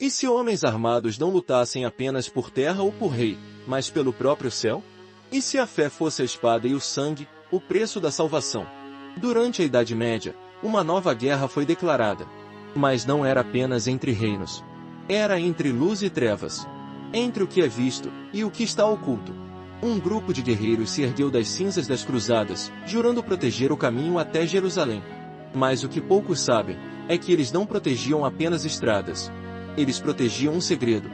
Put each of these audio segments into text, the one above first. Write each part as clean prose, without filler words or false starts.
E se homens armados não lutassem apenas por terra ou por rei, mas pelo próprio céu? E se a fé fosse a espada e o sangue, o preço da salvação? Durante a Idade Média, uma nova guerra foi declarada. Mas não era apenas entre reinos. Era entre luz e trevas. Entre o que é visto e o que está oculto. Um grupo de guerreiros se ergueu das cinzas das cruzadas, jurando proteger o caminho até Jerusalém. Mas o que poucos sabem é que eles não protegiam apenas estradas. Eles protegiam um segredo.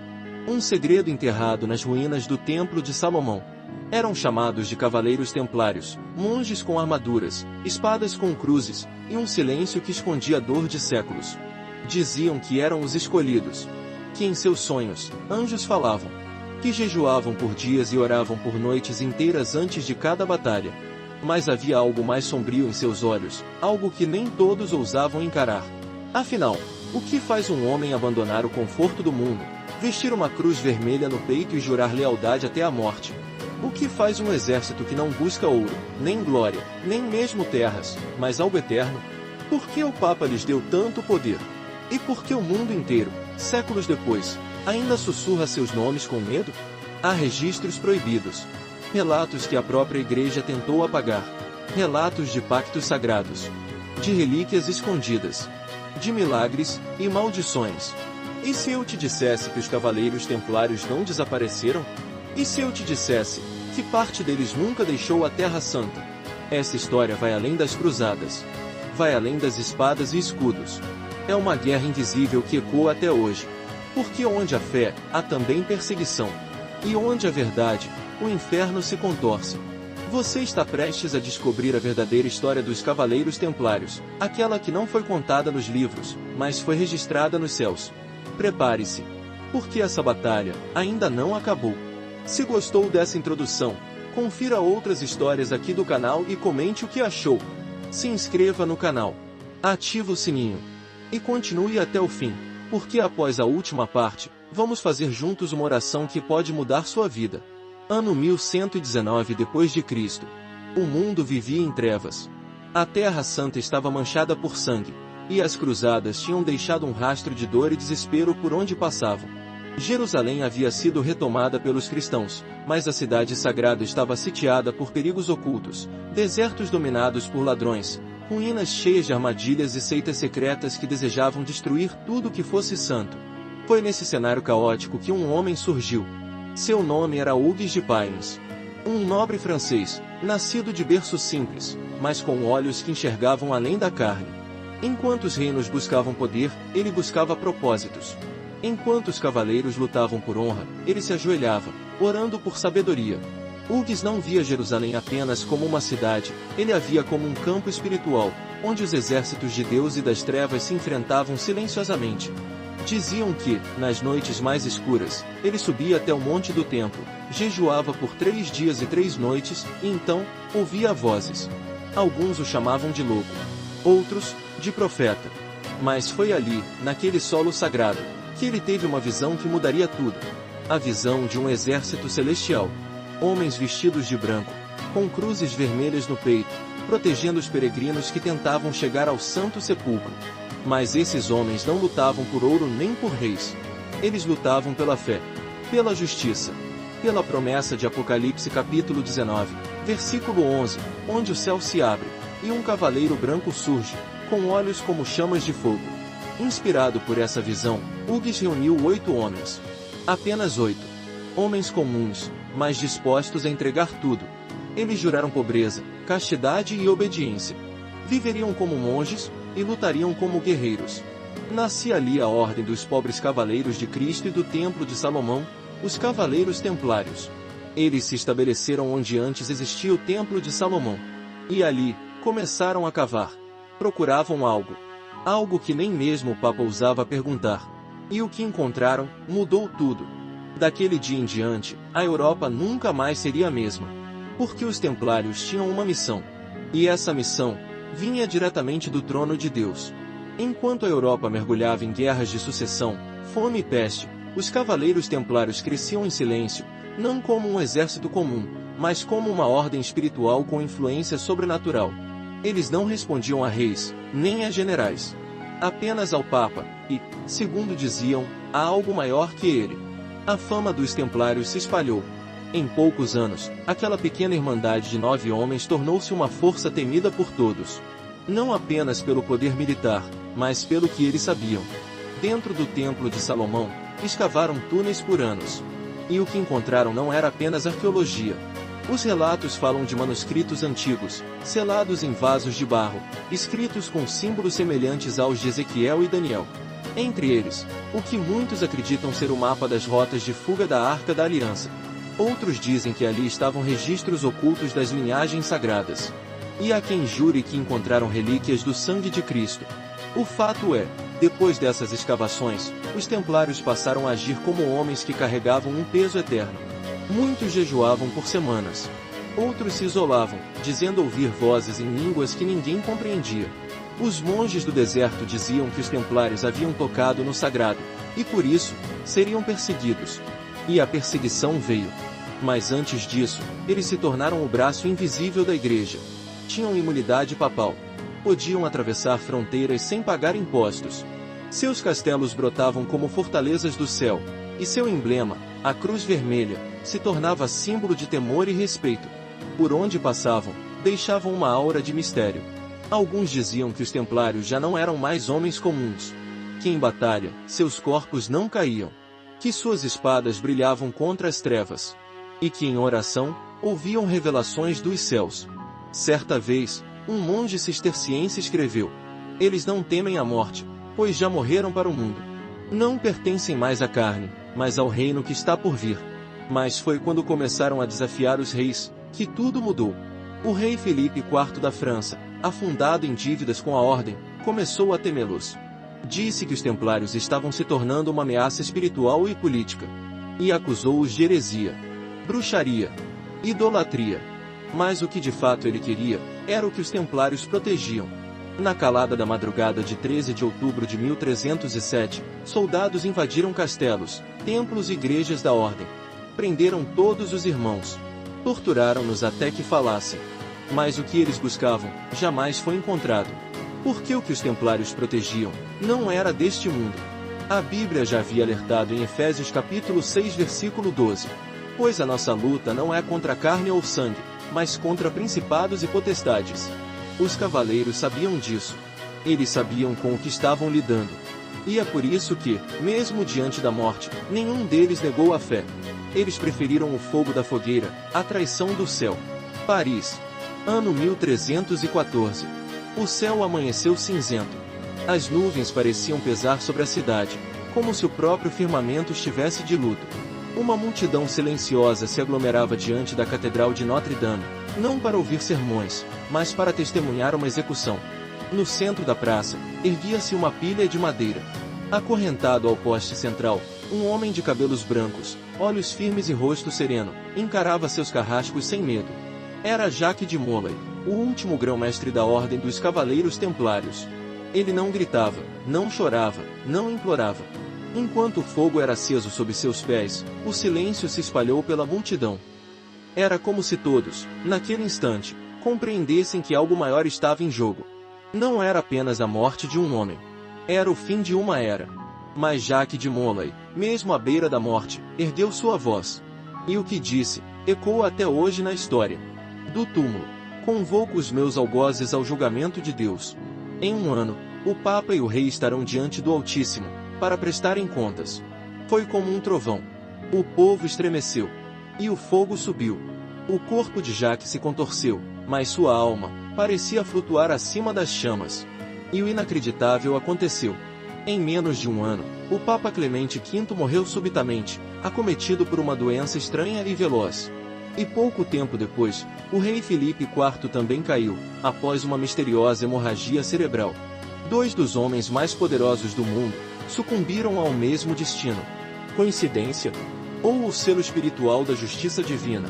Um segredo enterrado nas ruínas do Templo de Salomão. Eram chamados de cavaleiros templários, monges com armaduras, espadas com cruzes, e um silêncio que escondia a dor de séculos. Diziam que eram os escolhidos. Que em seus sonhos, anjos falavam. Que jejuavam por dias e oravam por noites inteiras antes de cada batalha. Mas havia algo mais sombrio em seus olhos, algo que nem todos ousavam encarar. Afinal, o que faz um homem abandonar o conforto do mundo, vestir uma cruz vermelha no peito e jurar lealdade até a morte? O que faz um exército que não busca ouro, nem glória, nem mesmo terras, mas algo eterno? Por que o Papa lhes deu tanto poder? E por que o mundo inteiro, séculos depois, ainda sussurra seus nomes com medo? Há registros proibidos. Relatos que a própria Igreja tentou apagar. Relatos de pactos sagrados. De relíquias escondidas. De milagres e maldições. E se eu te dissesse que os cavaleiros templários não desapareceram? E se eu te dissesse que parte deles nunca deixou a Terra Santa? Essa história vai além das cruzadas. Vai além das espadas e escudos. É uma guerra invisível que ecoa até hoje. Porque onde há fé, há também perseguição. E onde há verdade, o inferno se contorce. Você está prestes a descobrir a verdadeira história dos Cavaleiros Templários, aquela que não foi contada nos livros, mas foi registrada nos céus. Prepare-se, porque essa batalha ainda não acabou. Se gostou dessa introdução, confira outras histórias aqui do canal e comente o que achou. Se inscreva no canal, ative o sininho e continue até o fim, porque após a última parte, vamos fazer juntos uma oração que pode mudar sua vida. Ano 1119 d.C. O mundo vivia em trevas. A Terra Santa estava manchada por sangue, e as cruzadas tinham deixado um rastro de dor e desespero por onde passavam. Jerusalém havia sido retomada pelos cristãos, mas a cidade sagrada estava sitiada por perigos ocultos, desertos dominados por ladrões, ruínas cheias de armadilhas e seitas secretas que desejavam destruir tudo que fosse santo. Foi nesse cenário caótico que um homem surgiu. Seu nome era Hugues de Payens. Um nobre francês, nascido de berço simples, mas com olhos que enxergavam além da carne. Enquanto os reinos buscavam poder, ele buscava propósitos. Enquanto os cavaleiros lutavam por honra, ele se ajoelhava, orando por sabedoria. Hugues não via Jerusalém apenas como uma cidade, ele a via como um campo espiritual, onde os exércitos de Deus e das trevas se enfrentavam silenciosamente. Diziam que, nas noites mais escuras, ele subia até o monte do templo, jejuava por 3 dias e 3 noites, e então, ouvia vozes. Alguns o chamavam de louco. Outros, de profeta. Mas foi ali, naquele solo sagrado, que ele teve uma visão que mudaria tudo. A visão de um exército celestial. Homens vestidos de branco, com cruzes vermelhas no peito, protegendo os peregrinos que tentavam chegar ao Santo Sepulcro. Mas esses homens não lutavam por ouro nem por reis. Eles lutavam pela fé, pela justiça, pela promessa de Apocalipse capítulo 19, versículo 11, onde o céu se abre, e um cavaleiro branco surge, com olhos como chamas de fogo. Inspirado por essa visão, Hugues reuniu 8 homens. Apenas 8. Homens comuns, mas dispostos a entregar tudo. Eles juraram pobreza, castidade e obediência. Viveriam como monges, e lutariam como guerreiros. Nascia ali a ordem dos pobres cavaleiros de Cristo e do Templo de Salomão, os Cavaleiros Templários. Eles se estabeleceram onde antes existia o Templo de Salomão. E ali, começaram a cavar. Procuravam algo. Algo que nem mesmo o Papa ousava perguntar. E o que encontraram, mudou tudo. Daquele dia em diante, a Europa nunca mais seria a mesma. Porque os Templários tinham uma missão. E essa missão vinha diretamente do trono de Deus. Enquanto a Europa mergulhava em guerras de sucessão, fome e peste, os cavaleiros templários cresciam em silêncio, não como um exército comum, mas como uma ordem espiritual com influência sobrenatural. Eles não respondiam a reis, nem a generais. Apenas ao Papa, e, segundo diziam, há algo maior que ele. A fama dos Templários se espalhou. Em poucos anos, aquela pequena irmandade de 9 homens tornou-se uma força temida por todos. Não apenas pelo poder militar, mas pelo que eles sabiam. Dentro do Templo de Salomão, escavaram túneis por anos. E o que encontraram não era apenas arqueologia. Os relatos falam de manuscritos antigos, selados em vasos de barro, escritos com símbolos semelhantes aos de Ezequiel e Daniel. Entre eles, o que muitos acreditam ser o mapa das rotas de fuga da Arca da Aliança. Outros dizem que ali estavam registros ocultos das linhagens sagradas. E há quem jure que encontraram relíquias do sangue de Cristo. O fato é, depois dessas escavações, os Templários passaram a agir como homens que carregavam um peso eterno. Muitos jejuavam por semanas. Outros se isolavam, dizendo ouvir vozes em línguas que ninguém compreendia. Os monges do deserto diziam que os Templários haviam tocado no sagrado, e por isso, seriam perseguidos. E a perseguição veio. Mas antes disso, eles se tornaram o braço invisível da igreja. Tinham imunidade papal. Podiam atravessar fronteiras sem pagar impostos. Seus castelos brotavam como fortalezas do céu, e seu emblema, a cruz vermelha, se tornava símbolo de temor e respeito. Por onde passavam, deixavam uma aura de mistério. Alguns diziam que os Templários já não eram mais homens comuns. Que em batalha, seus corpos não caíam. Que suas espadas brilhavam contra as trevas. E que em oração, ouviam revelações dos céus. Certa vez, um monge cisterciense escreveu: eles não temem a morte, pois já morreram para o mundo. Não pertencem mais à carne, mas ao reino que está por vir. Mas foi quando começaram a desafiar os reis, que tudo mudou. O rei Felipe IV da França, afundado em dívidas com a ordem, começou a temê-los. Disse que os Templários estavam se tornando uma ameaça espiritual e política. E acusou-os de heresia, bruxaria, idolatria. Mas o que de fato ele queria, era o que os Templários protegiam. Na calada da madrugada de 13 de outubro de 1307, soldados invadiram castelos, templos e igrejas da ordem. Prenderam todos os irmãos. Torturaram-nos até que falassem. Mas o que eles buscavam, jamais foi encontrado. Porque o que os Templários protegiam, não era deste mundo. A Bíblia já havia alertado em Efésios capítulo 6 versículo 12. Pois a nossa luta não é contra carne ou sangue, mas contra principados e potestades. Os cavaleiros sabiam disso. Eles sabiam com o que estavam lidando. E é por isso que, mesmo diante da morte, nenhum deles negou a fé. Eles preferiram o fogo da fogueira, a traição do céu. Paris. Ano 1314. O céu amanheceu cinzento. As nuvens pareciam pesar sobre a cidade, como se o próprio firmamento estivesse de luto. Uma multidão silenciosa se aglomerava diante da Catedral de Notre-Dame, não para ouvir sermões, mas para testemunhar uma execução. No centro da praça, erguia-se uma pilha de madeira. Acorrentado ao poste central, um homem de cabelos brancos, olhos firmes e rosto sereno, encarava seus carrascos sem medo. Era Jacques de Molay, o último grão-mestre da Ordem dos Cavaleiros Templários. Ele não gritava, não chorava, não implorava. Enquanto o fogo era aceso sob seus pés, o silêncio se espalhou pela multidão. Era como se todos, naquele instante, compreendessem que algo maior estava em jogo. Não era apenas a morte de um homem. Era o fim de uma era. Mas Jacques de Molay, mesmo à beira da morte, ergueu sua voz. E o que disse, ecoa até hoje na história. Do túmulo, convoco os meus algozes ao julgamento de Deus. Em um ano, o Papa e o Rei estarão diante do Altíssimo, para prestarem contas. Foi como um trovão. O povo estremeceu. E o fogo subiu. O corpo de Jacques se contorceu, mas sua alma parecia flutuar acima das chamas. E o inacreditável aconteceu. Em menos de um ano, o Papa Clemente V morreu subitamente, acometido por uma doença estranha e veloz. E pouco tempo depois, o rei Felipe IV também caiu, após uma misteriosa hemorragia cerebral. 2 dos homens mais poderosos do mundo sucumbiram ao mesmo destino. Coincidência? Ou o selo espiritual da justiça divina?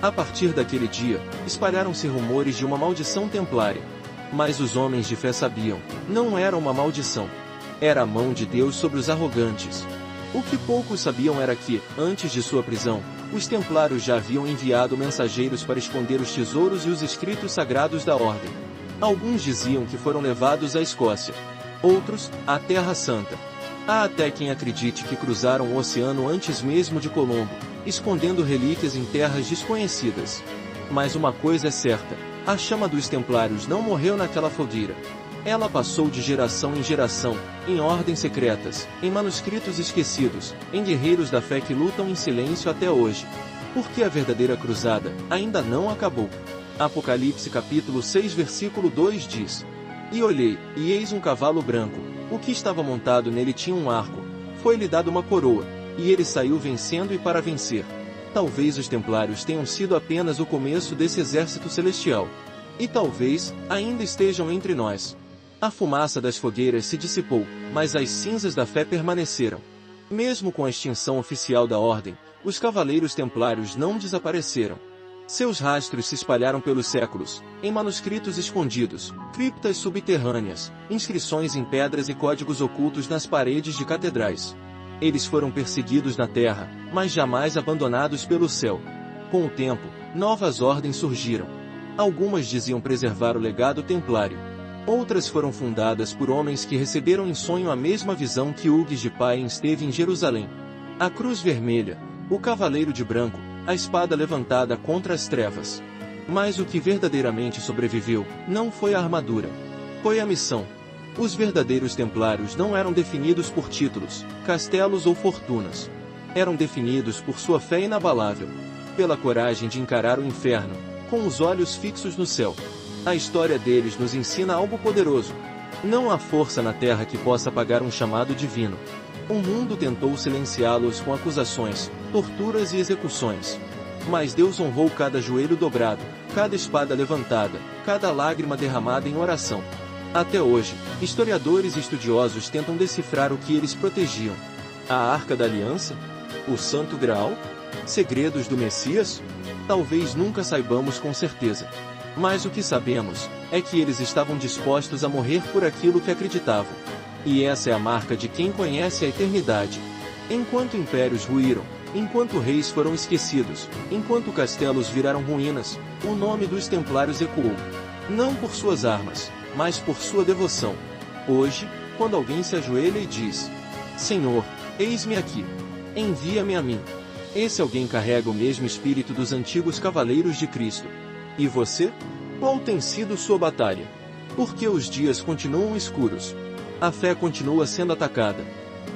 A partir daquele dia, espalharam-se rumores de uma maldição templária. Mas os homens de fé sabiam, não era uma maldição. Era a mão de Deus sobre os arrogantes. O que poucos sabiam era que, antes de sua prisão, os templários já haviam enviado mensageiros para esconder os tesouros e os escritos sagrados da ordem. Alguns diziam que foram levados à Escócia. Outros, à Terra Santa. Há até quem acredite que cruzaram o oceano antes mesmo de Colombo, escondendo relíquias em terras desconhecidas. Mas uma coisa é certa, a chama dos Templários não morreu naquela fogueira. Ela passou de geração em geração, em ordens secretas, em manuscritos esquecidos, em guerreiros da fé que lutam em silêncio até hoje. Porque a verdadeira cruzada ainda não acabou. Apocalipse capítulo 6 versículo 2 diz: E olhei, e eis um cavalo branco, o que estava montado nele tinha um arco, foi-lhe dado uma coroa, e ele saiu vencendo e para vencer. Talvez os Templários tenham sido apenas o começo desse exército celestial. E talvez ainda estejam entre nós. A fumaça das fogueiras se dissipou, mas as cinzas da fé permaneceram. Mesmo com a extinção oficial da Ordem, os Cavaleiros Templários não desapareceram. Seus rastros se espalharam pelos séculos, em manuscritos escondidos, criptas subterrâneas, inscrições em pedras e códigos ocultos nas paredes de catedrais. Eles foram perseguidos na terra, mas jamais abandonados pelo céu. Com o tempo, novas ordens surgiram. Algumas diziam preservar o legado templário. Outras foram fundadas por homens que receberam em sonho a mesma visão que Hugues de Payens teve em Jerusalém. A cruz vermelha, o cavaleiro de branco, a espada levantada contra as trevas. Mas o que verdadeiramente sobreviveu, não foi a armadura. Foi a missão. Os verdadeiros templários não eram definidos por títulos, castelos ou fortunas. Eram definidos por sua fé inabalável. Pela coragem de encarar o inferno, com os olhos fixos no céu. A história deles nos ensina algo poderoso. Não há força na terra que possa apagar um chamado divino. O mundo tentou silenciá-los com acusações, torturas e execuções. Mas Deus honrou cada joelho dobrado, cada espada levantada, cada lágrima derramada em oração. Até hoje, historiadores e estudiosos tentam decifrar o que eles protegiam. A Arca da Aliança? O Santo Graal? Segredos do Messias? Talvez nunca saibamos com certeza. Mas o que sabemos é que eles estavam dispostos a morrer por aquilo que acreditavam. E essa é a marca de quem conhece a eternidade. Enquanto impérios ruíram, enquanto reis foram esquecidos, enquanto castelos viraram ruínas, o nome dos Templários ecoou. Não por suas armas, mas por sua devoção. Hoje, quando alguém se ajoelha e diz: Senhor, eis-me aqui. Envia-me a mim. Esse alguém carrega o mesmo espírito dos antigos cavaleiros de Cristo. E você? Qual tem sido sua batalha? Porque os dias continuam escuros. A fé continua sendo atacada.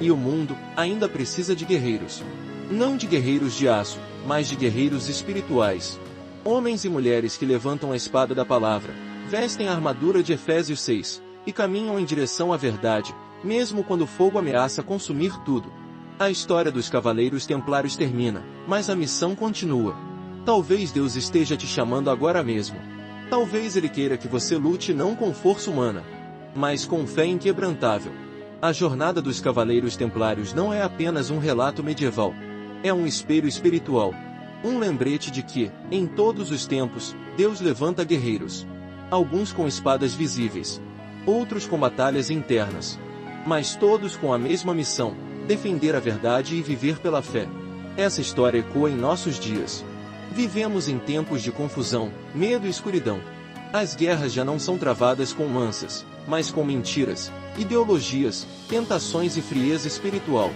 E o mundo ainda precisa de guerreiros. Não de guerreiros de aço, mas de guerreiros espirituais. Homens e mulheres que levantam a espada da palavra, vestem a armadura de Efésios 6, e caminham em direção à verdade, mesmo quando o fogo ameaça consumir tudo. A história dos Cavaleiros Templários termina, mas a missão continua. Talvez Deus esteja te chamando agora mesmo. Talvez Ele queira que você lute não com força humana, mas com fé inquebrantável. A jornada dos Cavaleiros Templários não é apenas um relato medieval. É um espelho espiritual. Um lembrete de que, em todos os tempos, Deus levanta guerreiros. Alguns com espadas visíveis. Outros com batalhas internas. Mas todos com a mesma missão: defender a verdade e viver pela fé. Essa história ecoa em nossos dias. Vivemos em tempos de confusão, medo e escuridão. As guerras já não são travadas com lanças, mas com mentiras, ideologias, tentações e frieza espiritual.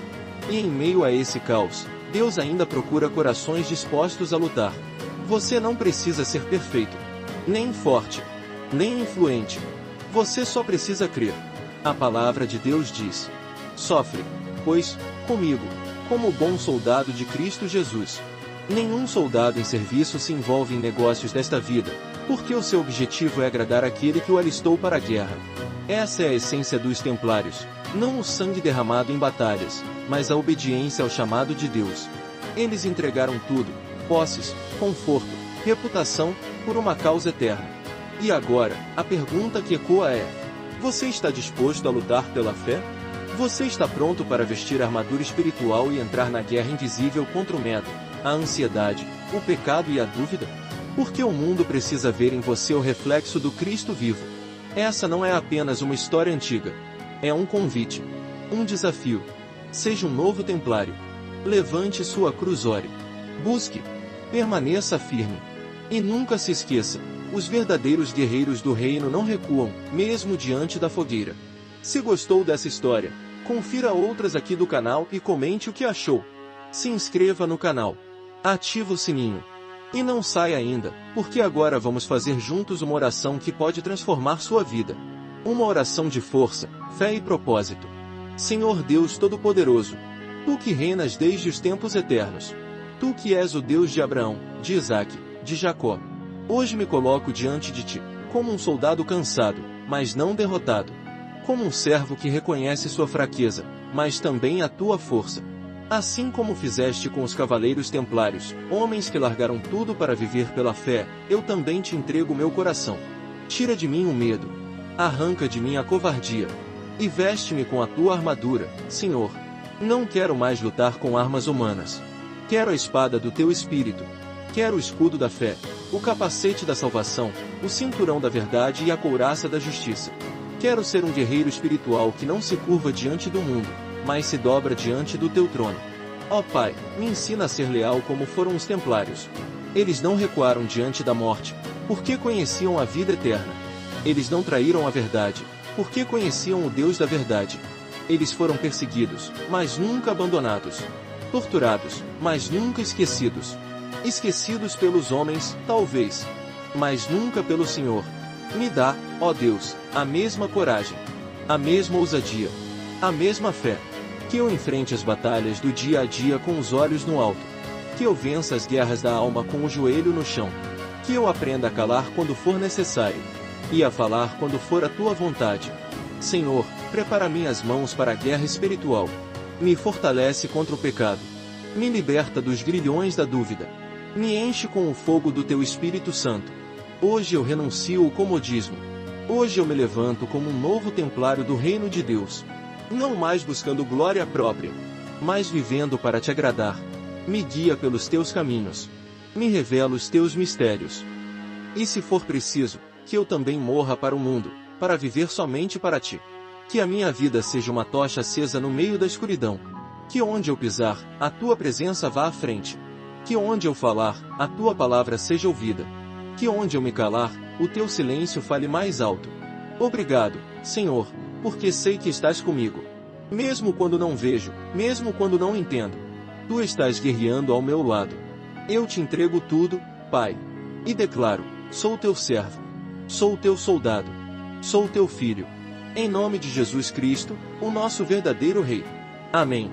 E em meio a esse caos, Deus ainda procura corações dispostos a lutar. Você não precisa ser perfeito, nem forte, nem influente. Você só precisa crer. A palavra de Deus diz: sofre, pois, comigo, como bom soldado de Cristo Jesus. Nenhum soldado em serviço se envolve em negócios desta vida, porque o seu objetivo é agradar aquele que o alistou para a guerra. Essa é a essência dos Templários, não o sangue derramado em batalhas, mas a obediência ao chamado de Deus. Eles entregaram tudo: posses, conforto, reputação, por uma causa eterna. E agora, a pergunta que ecoa é: você está disposto a lutar pela fé? Você está pronto para vestir a armadura espiritual e entrar na guerra invisível contra o medo, a ansiedade, o pecado e a dúvida? Porque o mundo precisa ver em você o reflexo do Cristo vivo. Essa não é apenas uma história antiga. É um convite. Um desafio. Seja um novo templário. Levante sua cruz, ore. Busque. Permaneça firme. E nunca se esqueça: os verdadeiros guerreiros do reino não recuam, mesmo diante da fogueira. Se gostou dessa história, Confira outras aqui do canal e comente o que achou. Se inscreva no canal. Ativa o sininho. E não saia ainda, porque agora vamos fazer juntos uma oração que pode transformar sua vida. Uma oração de força, fé e propósito. Senhor Deus Todo-Poderoso, Tu que reinas desde os tempos eternos. Tu que és o Deus de Abraão, de Isaque, de Jacó. Hoje me coloco diante de Ti, como um soldado cansado, mas não derrotado. Como um servo que reconhece sua fraqueza, mas também a Tua força. Assim como fizeste com os cavaleiros templários, homens que largaram tudo para viver pela fé, eu também Te entrego meu coração. Tira de mim o medo. Arranca de mim a covardia. E veste-me com a Tua armadura, Senhor. Não quero mais lutar com armas humanas. Quero a espada do Teu Espírito. Quero o escudo da fé, o capacete da salvação, o cinturão da verdade e a couraça da justiça. Quero ser um guerreiro espiritual que não se curva diante do mundo, mas se dobra diante do Teu trono. Ó Pai, me ensina a ser leal como foram os templários. Eles não recuaram diante da morte, porque conheciam a vida eterna. Eles não traíram a verdade, porque conheciam o Deus da verdade. Eles foram perseguidos, mas nunca abandonados. Torturados, mas nunca esquecidos. Esquecidos pelos homens, talvez, mas nunca pelo Senhor. Me dá, ó Deus, a mesma coragem, a mesma ousadia, a mesma fé. Que eu enfrente as batalhas do dia a dia com os olhos no alto. Que eu vença as guerras da alma com o joelho no chão. Que eu aprenda a calar quando for necessário, e a falar quando for a Tua vontade. Senhor, prepara minhas mãos para a guerra espiritual. Me fortalece contra o pecado. Me liberta dos grilhões da dúvida. Me enche com o fogo do Teu Espírito Santo. Hoje eu renuncio ao comodismo. Hoje eu me levanto como um novo templário do reino de Deus. Não mais buscando glória própria, mas vivendo para Te agradar. Me guia pelos Teus caminhos. Me revela os Teus mistérios. E se for preciso, que eu também morra para o mundo, para viver somente para Ti. Que a minha vida seja uma tocha acesa no meio da escuridão. Que onde eu pisar, a Tua presença vá à frente. Que onde eu falar, a Tua palavra seja ouvida. Que onde eu me calar, o Teu silêncio fale mais alto. Obrigado, Senhor, porque sei que estás comigo. Mesmo quando não vejo, mesmo quando não entendo, Tu estás guerreando ao meu lado. Eu Te entrego tudo, Pai. E declaro, sou Teu servo. Sou Teu soldado. Sou Teu filho. Em nome de Jesus Cristo, o nosso verdadeiro Rei. Amém.